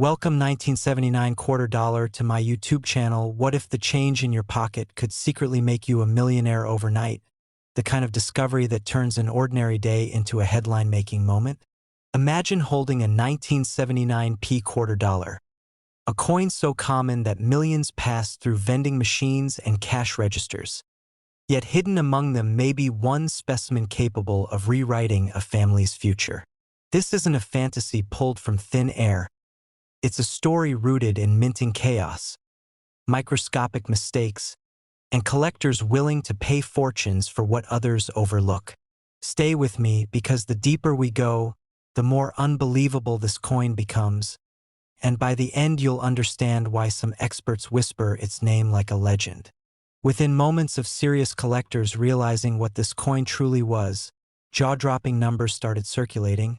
Welcome 1979 quarter dollar to my YouTube channel. What if the change in your pocket could secretly make you a millionaire overnight? The kind of discovery that turns an ordinary day into a headline-making moment? Imagine holding a 1979 quarter dollar, a coin so common that millions pass through vending machines and cash registers. Yet hidden among them may be one specimen capable of rewriting a family's future. This isn't a fantasy pulled from thin air. It's a story rooted in minting chaos, microscopic mistakes, and collectors willing to pay fortunes for what others overlook. Stay with me, because the deeper we go, the more unbelievable this coin becomes, and by the end you'll understand why some experts whisper its name like a legend. Within moments of serious collectors realizing what this coin truly was, jaw-dropping numbers started circulating,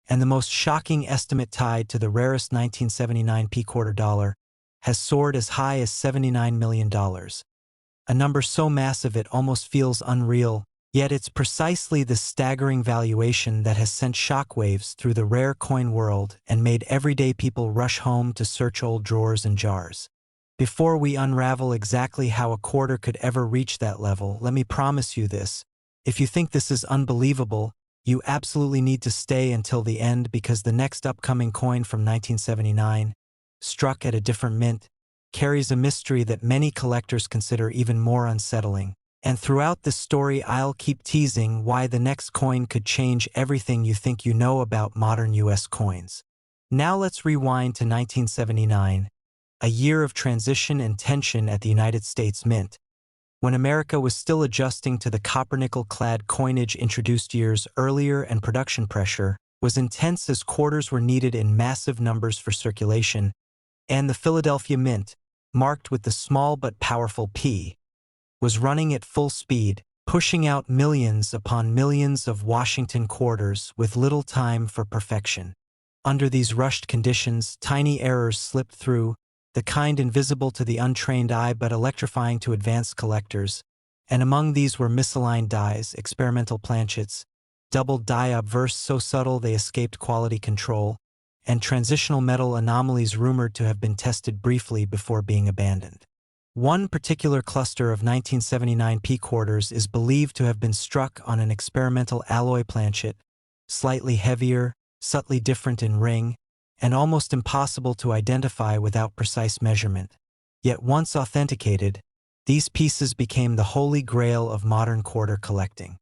and the most shocking estimate tied to the rarest 1979 quarter dollar has soared as high as $79 million. A number so massive it almost feels unreal, yet it's precisely the staggering valuation that has sent shockwaves through the rare coin world and made everyday people rush home to search old drawers and jars. Before we unravel exactly how a quarter could ever reach that level, let me promise you this: if you think this is unbelievable, you absolutely need to stay until the end, because the next upcoming coin from 1979, struck at a different mint, carries a mystery that many collectors consider even more unsettling. And throughout this story, I'll keep teasing why the next coin could change everything you think you know about modern US coins. Now let's rewind to 1979, a year of transition and tension at the United States Mint, when America was still adjusting to the copper-nickel-clad coinage introduced years earlier, and production pressure was intense as quarters were needed in massive numbers for circulation, and the Philadelphia Mint, marked with the small but powerful P, was running at full speed, pushing out millions upon millions of Washington quarters with little time for perfection. Under these rushed conditions, tiny errors slipped through, the kind invisible to the untrained eye but electrifying to advanced collectors, and among these were misaligned dies, experimental planchets, doubled die obverse so subtle they escaped quality control, and transitional metal anomalies rumored to have been tested briefly before being abandoned. One particular cluster of 1979 quarters is believed to have been struck on an experimental alloy planchet, slightly heavier, subtly different in ring, and almost impossible to identify without precise measurement. Yet once authenticated, these pieces became the holy grail of modern quarter collecting.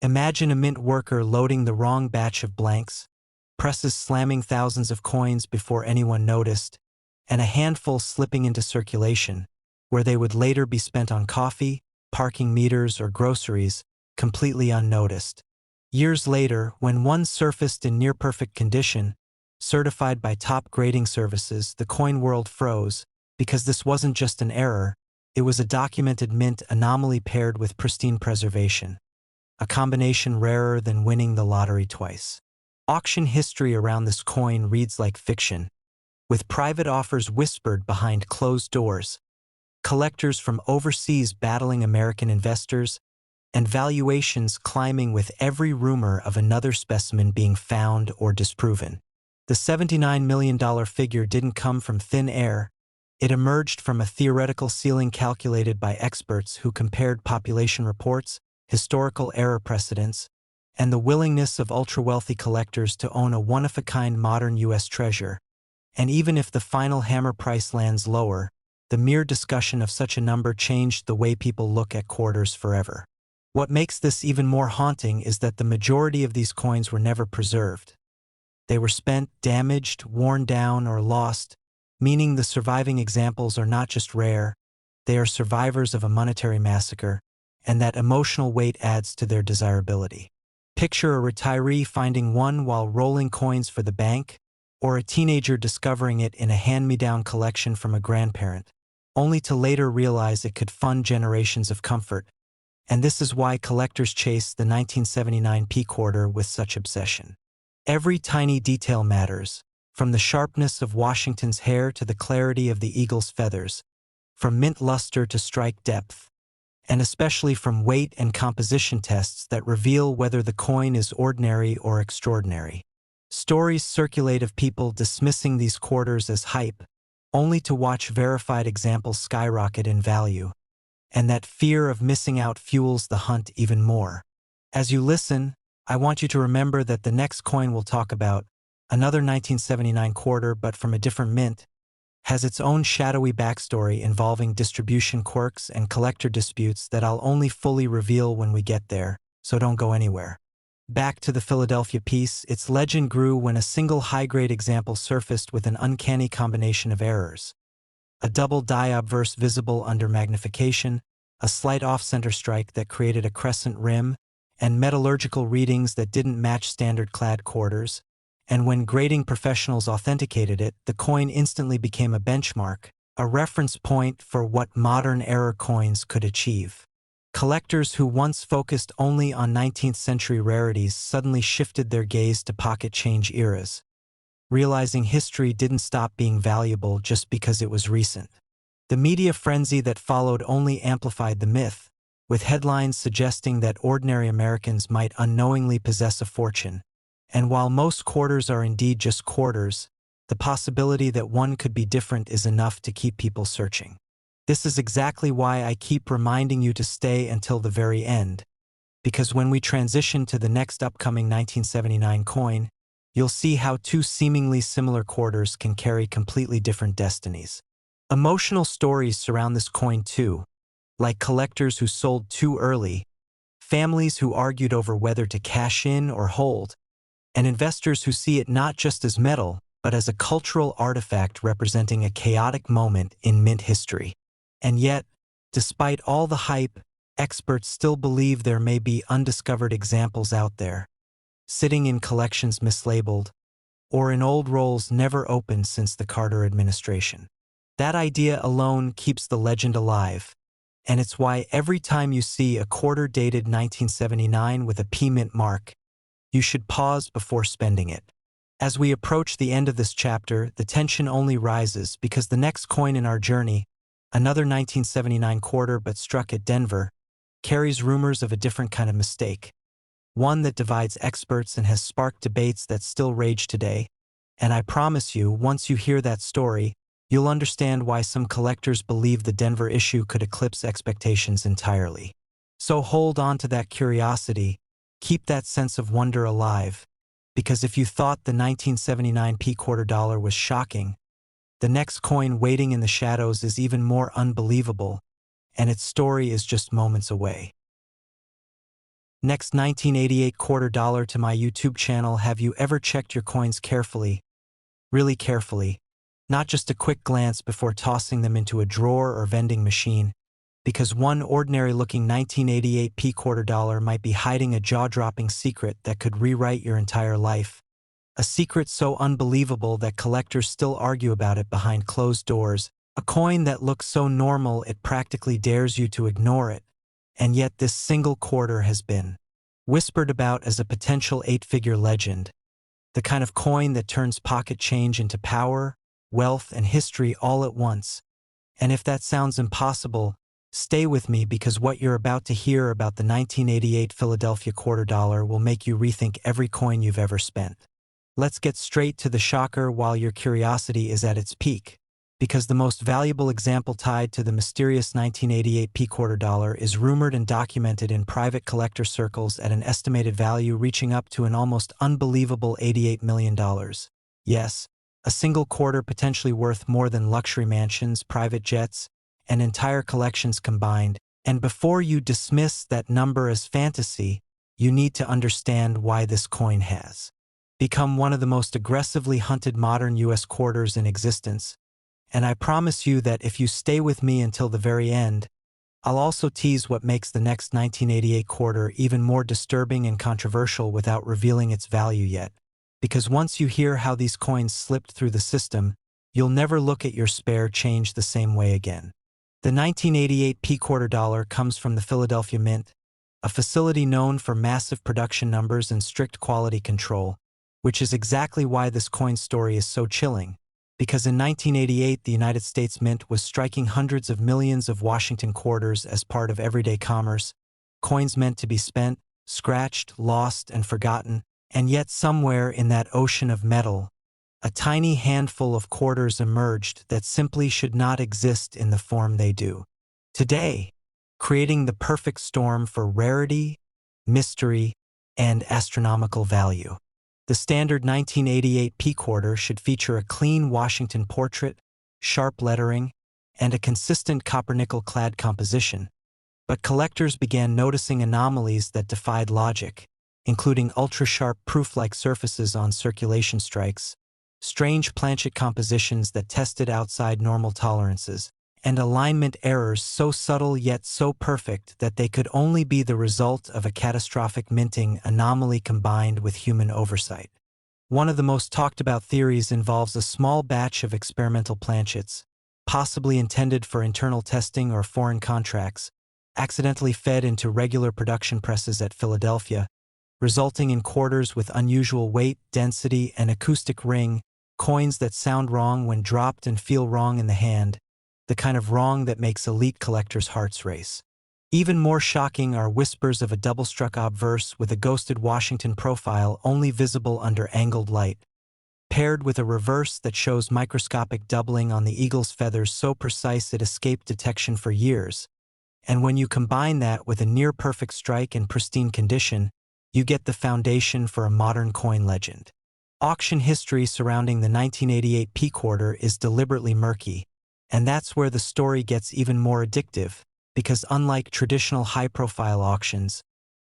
Imagine a mint worker loading the wrong batch of blanks, presses slamming thousands of coins before anyone noticed, and a handful slipping into circulation, where they would later be spent on coffee, parking meters, or groceries, completely unnoticed. Years later, when one surfaced in near-perfect condition, certified by top grading services, the coin world froze, because this wasn't just an error, it was a documented mint anomaly paired with pristine preservation, a combination rarer than winning the lottery twice. Auction history around this coin reads like fiction, with private offers whispered behind closed doors, collectors from overseas battling American investors, and valuations climbing with every rumor of another specimen being found or disproven. The $79 million figure didn't come from thin air. It emerged from a theoretical ceiling calculated by experts who compared population reports, historical error precedents, and the willingness of ultra-wealthy collectors to own a one-of-a-kind modern U.S. treasure. And even if the final hammer price lands lower, the mere discussion of such a number changed the way people look at quarters forever. What makes this even more haunting is that the majority of these coins were never preserved. They were spent, damaged, worn down, or lost, meaning the surviving examples are not just rare, they are survivors of a monetary massacre, and that emotional weight adds to their desirability. Picture a retiree finding one while rolling coins for the bank, or a teenager discovering it in a hand-me-down collection from a grandparent, only to later realize it could fund generations of comfort. And this is why collectors chase the 1979 quarter with such obsession. Every tiny detail matters, from the sharpness of Washington's hair to the clarity of the eagle's feathers, from mint luster to strike depth, and especially from weight and composition tests that reveal whether the coin is ordinary or extraordinary. Stories circulate of people dismissing these quarters as hype, only to watch verified examples skyrocket in value. And that fear of missing out fuels the hunt even more. As you listen, I want you to remember that the next coin we'll talk about, another 1979 quarter but from a different mint, has its own shadowy backstory involving distribution quirks and collector disputes that I'll only fully reveal when we get there, so don't go anywhere. Back to the Philadelphia piece, its legend grew when a single high-grade example surfaced with an uncanny combination of errors. A double die obverse visible under magnification, a slight off-center strike that created a crescent rim, and metallurgical readings that didn't match standard clad quarters. And when grading professionals authenticated it, the coin instantly became a benchmark, a reference point for what modern era coins could achieve. Collectors who once focused only on 19th century rarities suddenly shifted their gaze to pocket change eras, realizing history didn't stop being valuable just because it was recent. The media frenzy that followed only amplified the myth, with headlines suggesting that ordinary Americans might unknowingly possess a fortune. And while most quarters are indeed just quarters, the possibility that one could be different is enough to keep people searching. This is exactly why I keep reminding you to stay until the very end, because when we transition to the next upcoming 1979 coin, you'll see how two seemingly similar quarters can carry completely different destinies. Emotional stories surround this coin too, like collectors who sold too early, families who argued over whether to cash in or hold, and investors who see it not just as metal, but as a cultural artifact representing a chaotic moment in mint history. And yet, despite all the hype, experts still believe there may be undiscovered examples out there, sitting in collections mislabeled, or in old rolls never opened since the Carter administration. That idea alone keeps the legend alive, and it's why every time you see a quarter dated 1979 with a P-Mint mark, you should pause before spending it. As we approach the end of this chapter, the tension only rises because the next coin in our journey, another 1979 quarter but struck at Denver, carries rumors of a different kind of mistake, one that divides experts and has sparked debates that still rage today. And I promise you, once you hear that story, you'll understand why some collectors believe the Denver issue could eclipse expectations entirely. So hold on to that curiosity, keep that sense of wonder alive, because if you thought the 1979 P quarter dollar was shocking, the next coin waiting in the shadows is even more unbelievable, and its story is just moments away. Next 1988 quarter dollar to my YouTube channel. Have you ever checked your coins carefully? Really carefully. Not just a quick glance before tossing them into a drawer or vending machine, because one ordinary-looking 1988 P quarter dollar might be hiding a jaw-dropping secret that could rewrite your entire life. A secret so unbelievable that collectors still argue about it behind closed doors, a coin that looks so normal it practically dares you to ignore it, and yet this single quarter has been whispered about as a potential 8-figure legend, the kind of coin that turns pocket change into power, wealth, and history all at once. And if that sounds impossible, stay with me, because what you're about to hear about the 1988 Philadelphia quarter dollar will make you rethink every coin you've ever spent. Let's get straight to the shocker while your curiosity is at its peak, because the most valuable example tied to the mysterious 1988 P quarter dollar is rumored and documented in private collector circles at an estimated value reaching up to an almost unbelievable $88 million. Yes, a single quarter potentially worth more than luxury mansions, private jets, and entire collections combined. And before you dismiss that number as fantasy, you need to understand why this coin has become one of the most aggressively hunted modern U.S. quarters in existence. And I promise you that if you stay with me until the very end, I'll also tease what makes the next 1988 quarter even more disturbing and controversial without revealing its value yet. Because once you hear how these coins slipped through the system, you'll never look at your spare change the same way again. The 1988 P quarter dollar comes from the Philadelphia Mint, a facility known for massive production numbers and strict quality control, which is exactly why this coin story is so chilling. Because in 1988, the United States Mint was striking hundreds of millions of Washington quarters as part of everyday commerce, coins meant to be spent, scratched, lost, and forgotten, And yet somewhere in that ocean of metal, a tiny handful of quarters emerged that simply should not exist in the form they do today, creating the perfect storm for rarity, mystery, and astronomical value. The standard 1988 P quarter should feature a clean Washington portrait, sharp lettering, and a consistent copper-nickel clad composition. But collectors began noticing anomalies that defied logic, including ultra-sharp proof-like surfaces on circulation strikes, strange planchet compositions that tested outside normal tolerances, and alignment errors so subtle yet so perfect that they could only be the result of a catastrophic minting anomaly combined with human oversight. One of the most talked about theories involves a small batch of experimental planchets, possibly intended for internal testing or foreign contracts, accidentally fed into regular production presses at Philadelphia, resulting in quarters with unusual weight, density, and acoustic ring, coins that sound wrong when dropped and feel wrong in the hand, the kind of wrong that makes elite collectors' hearts race. Even more shocking are whispers of a double-struck obverse with a ghosted Washington profile only visible under angled light, paired with a reverse that shows microscopic doubling on the eagle's feathers so precise it escaped detection for years. And when you combine that with a near-perfect strike in pristine condition, you get the foundation for a modern coin legend. Auction history surrounding the 1988 P quarter is deliberately murky, and that's where the story gets even more addictive, because unlike traditional high-profile auctions,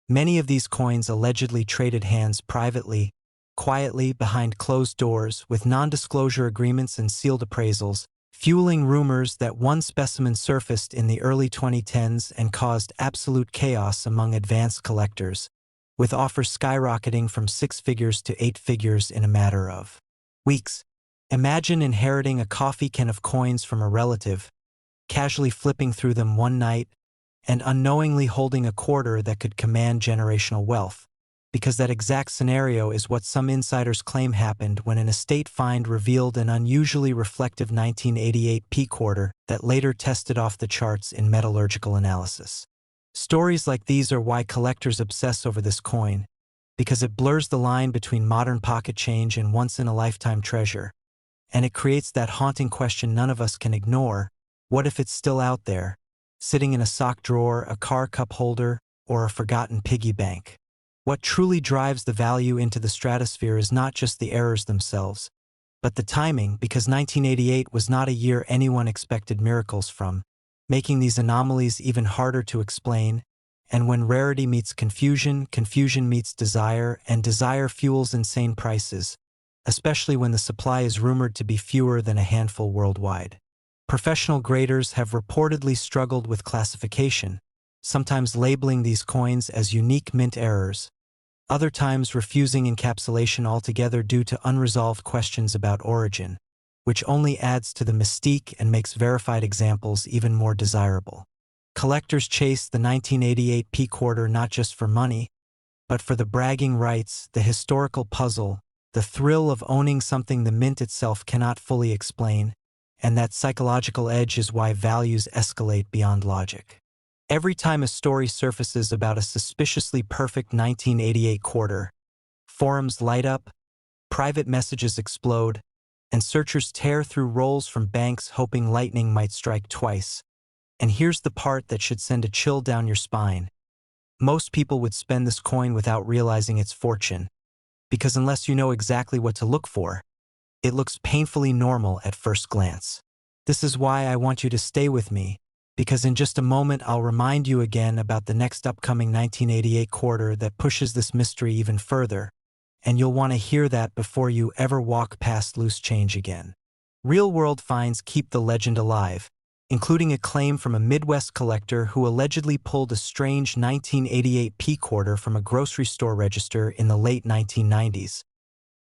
many of these coins allegedly traded hands privately, quietly behind closed doors with non-disclosure agreements and sealed appraisals, fueling rumors that one specimen surfaced in the early 2010s and caused absolute chaos among advanced collectors, with offers skyrocketing from 6 figures to 8 figures in a matter of weeks. Imagine inheriting a coffee can of coins from a relative, casually flipping through them one night, and unknowingly holding a quarter that could command generational wealth, because that exact scenario is what some insiders claim happened when an estate find revealed an unusually reflective 1988 P quarter that later tested off the charts in metallurgical analysis. Stories like these are why collectors obsess over this coin, because it blurs the line between modern pocket change and once-in-a-lifetime treasure, and it creates that haunting question none of us can ignore: what if it's still out there, sitting in a sock drawer, a car cup holder, or a forgotten piggy bank? What truly drives the value into the stratosphere is not just the errors themselves, but the timing, because 1988 was not a year anyone expected miracles from, making these anomalies even harder to explain. And when rarity meets confusion, confusion meets desire, and desire fuels insane prices, especially when the supply is rumored to be fewer than a handful worldwide. Professional graders have reportedly struggled with classification, sometimes labeling these coins as unique mint errors, other times refusing encapsulation altogether due to unresolved questions about origin, which only adds to the mystique and makes verified examples even more desirable. Collectors chase the 1988 P quarter not just for money, but for the bragging rights, the historical puzzle, the thrill of owning something the mint itself cannot fully explain, and that psychological edge is why values escalate beyond logic. Every time a story surfaces about a suspiciously perfect 1988 quarter, forums light up, private messages explode, and searchers tear through rolls from banks hoping lightning might strike twice. And here's the part that should send a chill down your spine. Most people would spend this coin without realizing its fortune, because unless you know exactly what to look for, it looks painfully normal at first glance. This is why I want you to stay with me, because in just a moment I'll remind you again about the next upcoming 1988 quarter that pushes this mystery even further, and you'll want to hear that before you ever walk past loose change again. Real-world finds keep the legend alive, including a claim from a Midwest collector who allegedly pulled a strange 1988 P quarter from a grocery store register in the late 1990s,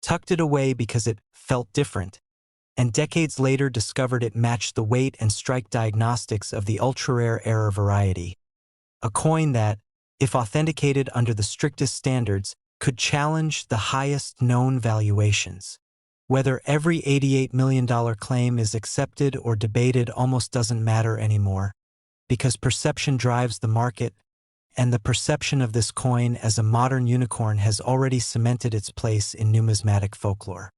tucked it away because it felt different, and decades later discovered it matched the weight and strike diagnostics of the ultra-rare error variety. A coin that, if authenticated under the strictest standards, could challenge the highest known valuations. Whether every $88 million claim is accepted or debated almost doesn't matter anymore, because perception drives the market, and the perception of this coin as a modern unicorn has already cemented its place in numismatic folklore.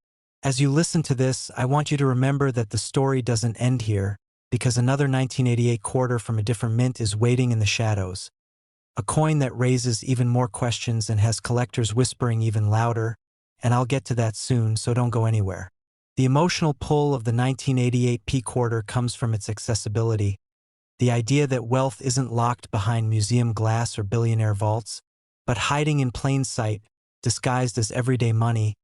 As you listen to this, I want you to remember that the story doesn't end here, because another 1988 quarter from a different mint is waiting in the shadows. A coin that raises even more questions and has collectors whispering even louder, and I'll get to that soon, so don't go anywhere. The emotional pull of the 1988 P quarter comes from its accessibility. The idea that wealth isn't locked behind museum glass or billionaire vaults, but hiding in plain sight, disguised as everyday money,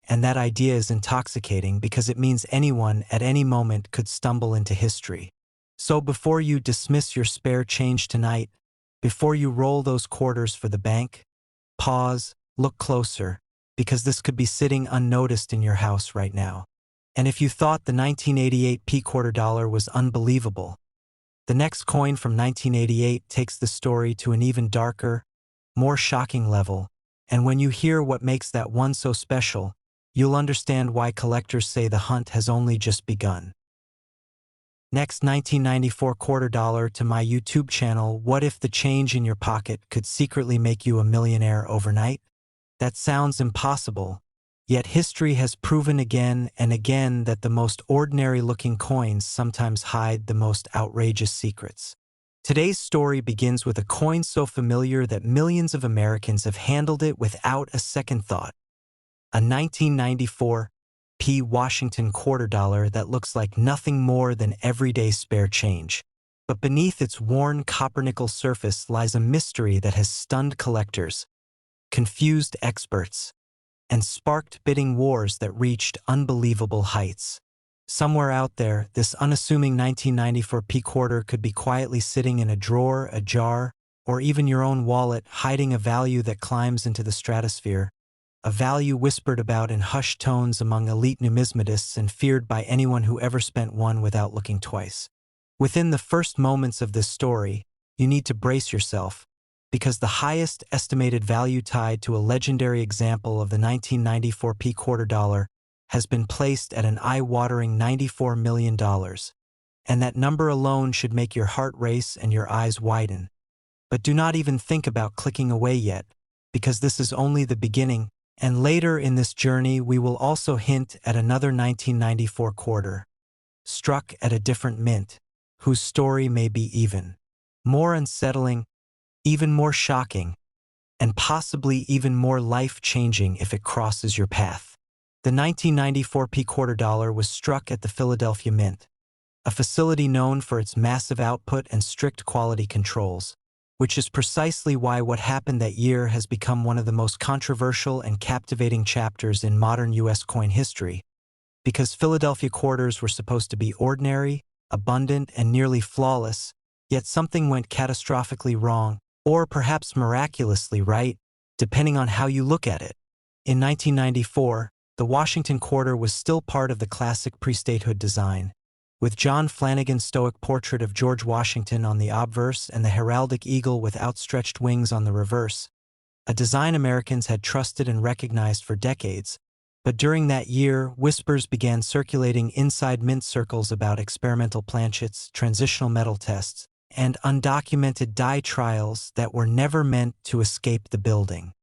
and that idea is intoxicating because it means anyone at any moment could stumble into history. So before you dismiss your spare change tonight, before you roll those quarters for the bank, pause, look closer, because this could be sitting unnoticed in your house right now. And if you thought the 1988 P quarter dollar was unbelievable, the next coin from 1988 takes the story to an even darker, more shocking level, and when you hear what makes that one so special, you'll understand why collectors say the hunt has only just begun. Next, 1994 quarter dollar to my YouTube channel. What if the change in your pocket could secretly make you a millionaire overnight? That sounds impossible. Yet history has proven again and again that the most ordinary-looking coins sometimes hide the most outrageous secrets. Today's story begins with a coin so familiar that millions of Americans have handled it without a second thought. A 1994 P. Washington quarter dollar that looks like nothing more than everyday spare change. But beneath its worn copper-nickel surface lies a mystery that has stunned collectors, confused experts, and sparked bidding wars that reached unbelievable heights. Somewhere out there, this unassuming 1994 P quarter could be quietly sitting in a drawer, a jar, or even your own wallet, hiding a value that climbs into the stratosphere, a value whispered about in hushed tones among elite numismatists and feared by anyone who ever spent one without looking twice. Within the first moments of this story, you need to brace yourself, because the highest estimated value tied to a legendary example of the 1994 P quarter dollar has been placed at an eye-watering $94 million. And that number alone should make your heart race and your eyes widen. But do not even think about clicking away yet, because this is only the beginning, and later in this journey we will also hint at another 1994 quarter, struck at a different mint, whose story may be even more unsettling, even more shocking, and possibly even more life-changing if it crosses your path. The 1994 P quarter dollar was struck at the Philadelphia Mint, a facility known for its massive output and strict quality controls, which is precisely why what happened that year has become one of the most controversial and captivating chapters in modern U.S. coin history, because Philadelphia quarters were supposed to be ordinary, abundant, and nearly flawless, yet something went catastrophically wrong, or perhaps miraculously right, depending on how you look at it. In 1994, the Washington quarter was still part of the classic pre-statehood design, with John Flanagan's stoic portrait of George Washington on the obverse and the heraldic eagle with outstretched wings on the reverse, a design Americans had trusted and recognized for decades. But during that year, whispers began circulating inside mint circles about experimental planchets, transitional metal tests, and undocumented die trials that were never meant to escape the building.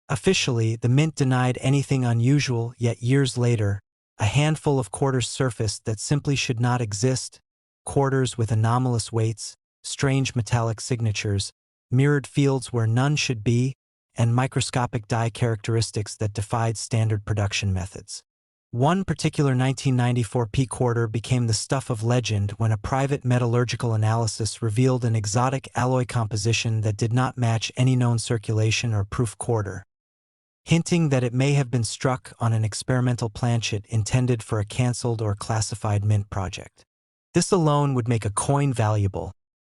Officially, the mint denied anything unusual, yet years later, a handful of quarters surfaced that simply should not exist, quarters with anomalous weights, strange metallic signatures, mirrored fields where none should be, and microscopic die characteristics that defied standard production methods. One particular 1994 P quarter became the stuff of legend when a private metallurgical analysis revealed an exotic alloy composition that did not match any known circulation or proof quarter, hinting that it may have been struck on an experimental planchet intended for a cancelled or classified mint project. This alone would make a coin valuable,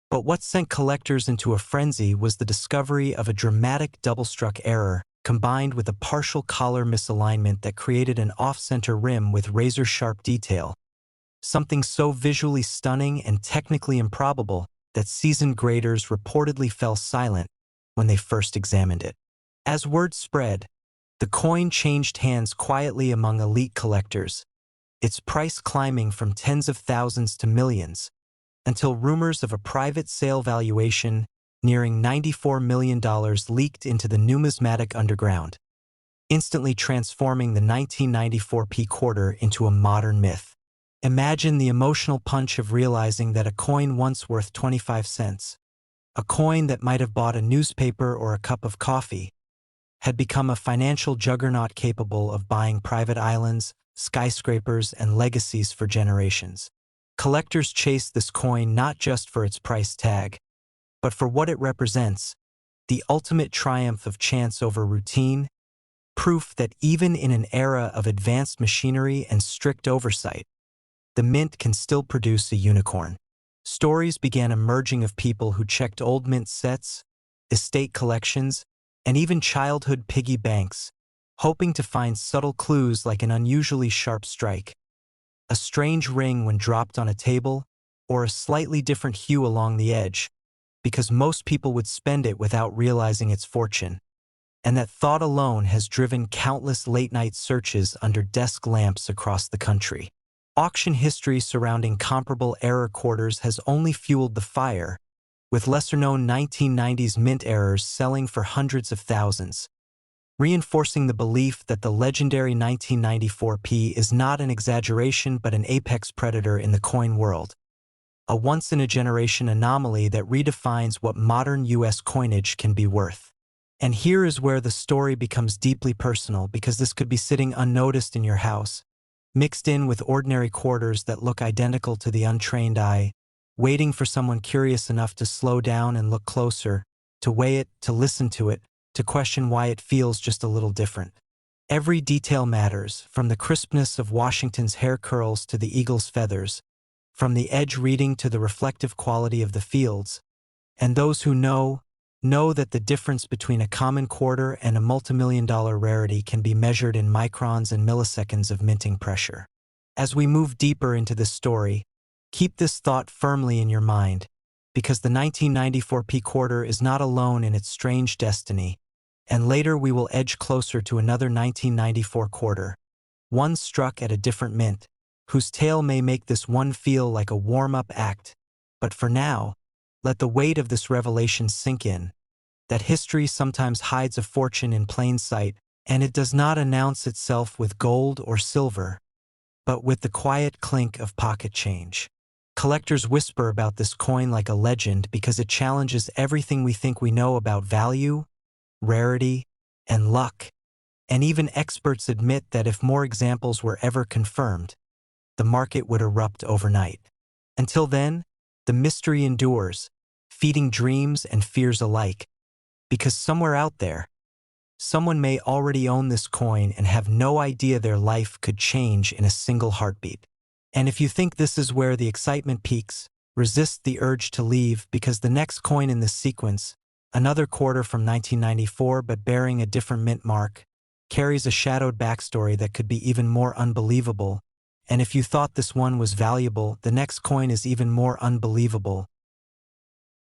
but what sent collectors into a frenzy was the discovery of a dramatic double-struck error combined with a partial collar misalignment that created an off-center rim with razor-sharp detail, something so visually stunning and technically improbable that seasoned graders reportedly fell silent when they first examined it. As word spread, the coin changed hands quietly among elite collectors, its price climbing from tens of thousands to millions, until rumors of a private sale valuation nearing $94 million leaked into the numismatic underground, instantly transforming the 1994 P quarter into a modern myth. Imagine the emotional punch of realizing that a coin once worth 25 cents, a coin that might have bought a newspaper or a cup of coffee, had become a financial juggernaut capable of buying private islands, skyscrapers, and legacies for generations. Collectors chase this coin not just for its price tag, but for what it represents, the ultimate triumph of chance over routine, proof that even in an era of advanced machinery and strict oversight, the mint can still produce a unicorn. Stories began emerging of people who checked old mint sets, estate collections, and even childhood piggy banks, hoping to find subtle clues like an unusually sharp strike, a strange ring when dropped on a table, or a slightly different hue along the edge, because most people would spend it without realizing its fortune. And that thought alone has driven countless late-night searches under desk lamps across the country. Auction history surrounding comparable error quarters has only fueled the fire, with lesser-known 1990s mint errors selling for hundreds of thousands, reinforcing the belief that the legendary 1994 P is not an exaggeration but an apex predator in the coin world, a once-in-a-generation anomaly that redefines what modern U.S. coinage can be worth. And here is where the story becomes deeply personal, because this could be sitting unnoticed in your house, mixed in with ordinary quarters that look identical to the untrained eye, waiting for someone curious enough to slow down and look closer, to weigh it, to listen to it, to question why it feels just a little different. Every detail matters, from the crispness of Washington's hair curls to the eagle's feathers, from the edge reading to the reflective quality of the fields. And those who know that the difference between a common quarter and a multimillion-dollar rarity can be measured in microns and milliseconds of minting pressure. As we move deeper into this story, keep this thought firmly in your mind, because the 1994 P quarter is not alone in its strange destiny, and later we will edge closer to another 1994 quarter, one struck at a different mint, whose tale may make this one feel like a warm-up act. But for now, let the weight of this revelation sink in, that history sometimes hides a fortune in plain sight, and it does not announce itself with gold or silver, but with the quiet clink of pocket change. Collectors whisper about this coin like a legend because it challenges everything we think we know about value, rarity, and luck. And even experts admit that if more examples were ever confirmed, the market would erupt overnight. Until then, the mystery endures, feeding dreams and fears alike, because somewhere out there, someone may already own this coin and have no idea their life could change in a single heartbeat. And if you think this is where the excitement peaks, resist the urge to leave, because the next coin in this sequence, another quarter from 1994 but bearing a different mint mark, carries a shadowed backstory that could be even more unbelievable. And if you thought this one was valuable, the next coin is even more unbelievable,